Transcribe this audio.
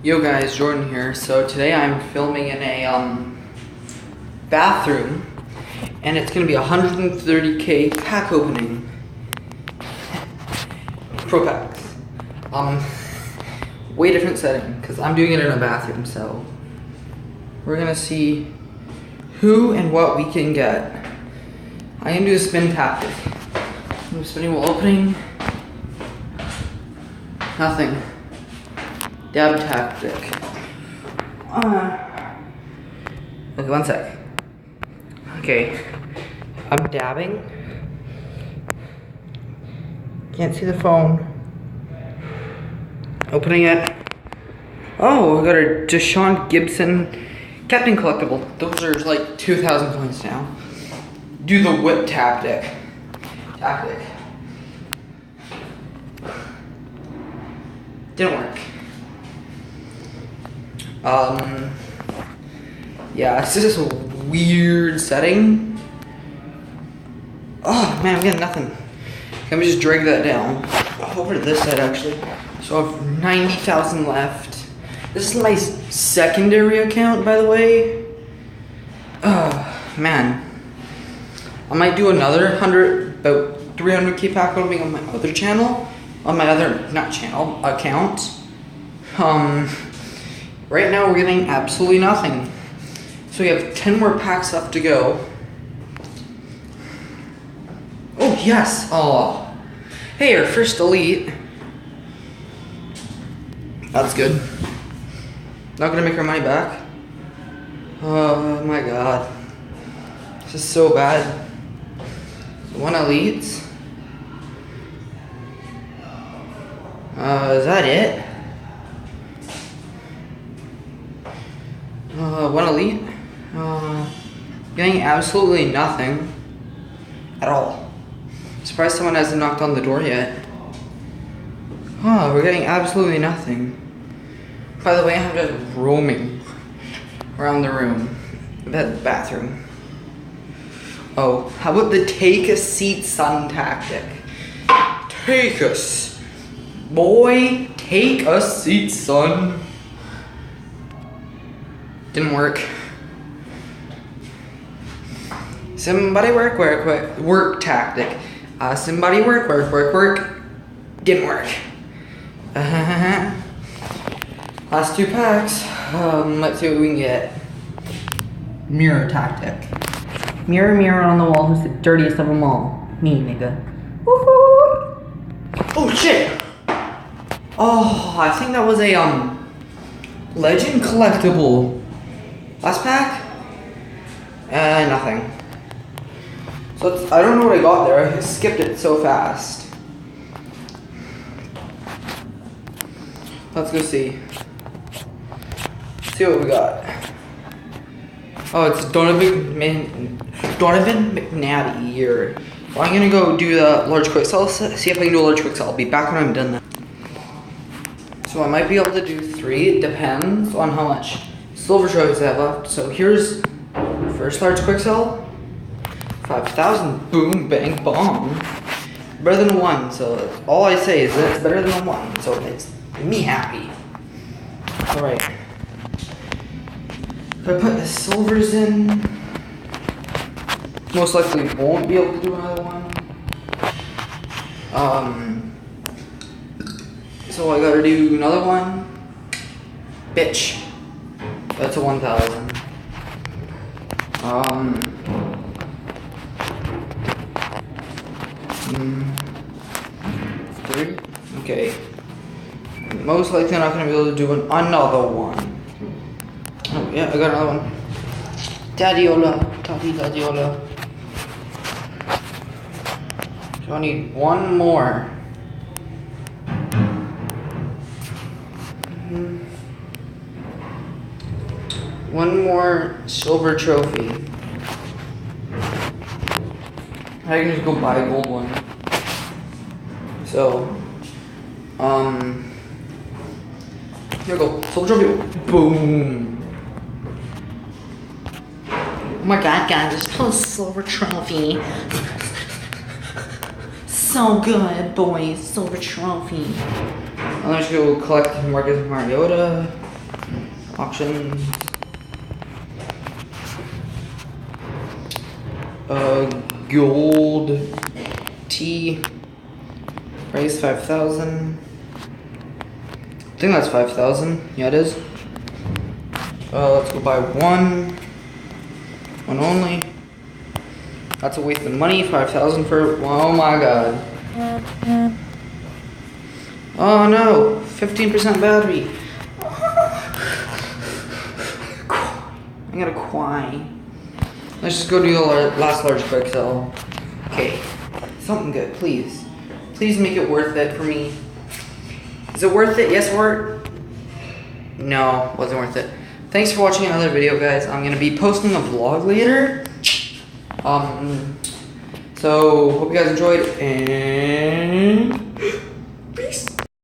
Yo guys, Jordan here. So today I'm filming in a bathroom, and it's gonna be 130K pack opening. Pro packs. Way different setting because I'm doing it in a bathroom. So we're gonna see who and what we can get. I'm gonna do a spin tactic. I'm spinning while opening. Nothing. Dab tactic. Okay, one sec. Okay, I'm dabbing. Can't see the phone. Opening it. Oh, I got a Deshaun Gibson Captain Collectible. Those are like 2,000 points now. Do the whip tactic. Didn't work. Yeah, it's just a weird setting. Oh man, I'm getting nothing. Let me just drag that down. Over to this side actually. So I have 90,000 left. This is my secondary account, by the way. Man. I might do another about 300K pack opening on my other channel. On my other, account. Right now we're getting absolutely nothing. So we have 10 more packs left to go. Oh, yes. Oh. Hey, our first elite. That's good. Not gonna make our money back. Oh my god. This is so bad. One elite. Is that it? One elite. Getting absolutely nothing at all. Surprised someone hasn't knocked on the door yet. We're getting absolutely nothing. By the way, I'm just roaming around the room, that bathroom. Oh, how about the take a seat, son tactic? Take us, boy, take a seat, son. Didn't work. Somebody work tactic. Somebody work. Didn't work. Last two packs. Let's see what we can get. Mirror tactic. Mirror on the wall. Who's the dirtiest of them all? Me, nigga. Woohoo! Oh shit! Oh, I think that was a legend collectible. Last pack? Nothing. So I don't know what I got there. I skipped it so fast. Let's go see. See what we got. Oh, it's Donovan McNatty here. Well, I'm gonna go do the large quick sell. See if I can do a large quick sell. I'll be back when I'm done that. So I might be able to do 3. It depends on how much silver trophies I have left. So here's first large quick sell. 5,000. Boom, bang, bong. Better than 1. So all I say is that it's better than a 1. So it makes me happy. All right. If I put the silvers in, most likely won't be able to do another one. So I gotta do another one. Bitch. That's a 1,000. 3. Okay. Most likely not gonna be able to do another one. Oh yeah, I got another one. Daddy-ola. So I need one more. One more silver trophy. I can just go buy a gold one. So, here we go. Silver trophy. Boom. Oh my god, guys, just pull a silver trophy. So good, boys. Silver trophy. I'm just gonna go collect Marcus Mariota. Auctions. Gold T. Price 5,000. I think that's 5,000. Yeah, it is. Let's go buy one. One only. That's a waste of money. 5,000 for. Oh my god. Oh no. 15% battery. I'm gonna cry. Let's just go do the last large quick sell. Okay. Something good, please. Please make it worth it for me. Is it worth it? Yes or no, wasn't worth it. Thanks for watching another video, guys. I'm gonna be posting a vlog later. So hope you guys enjoyed, and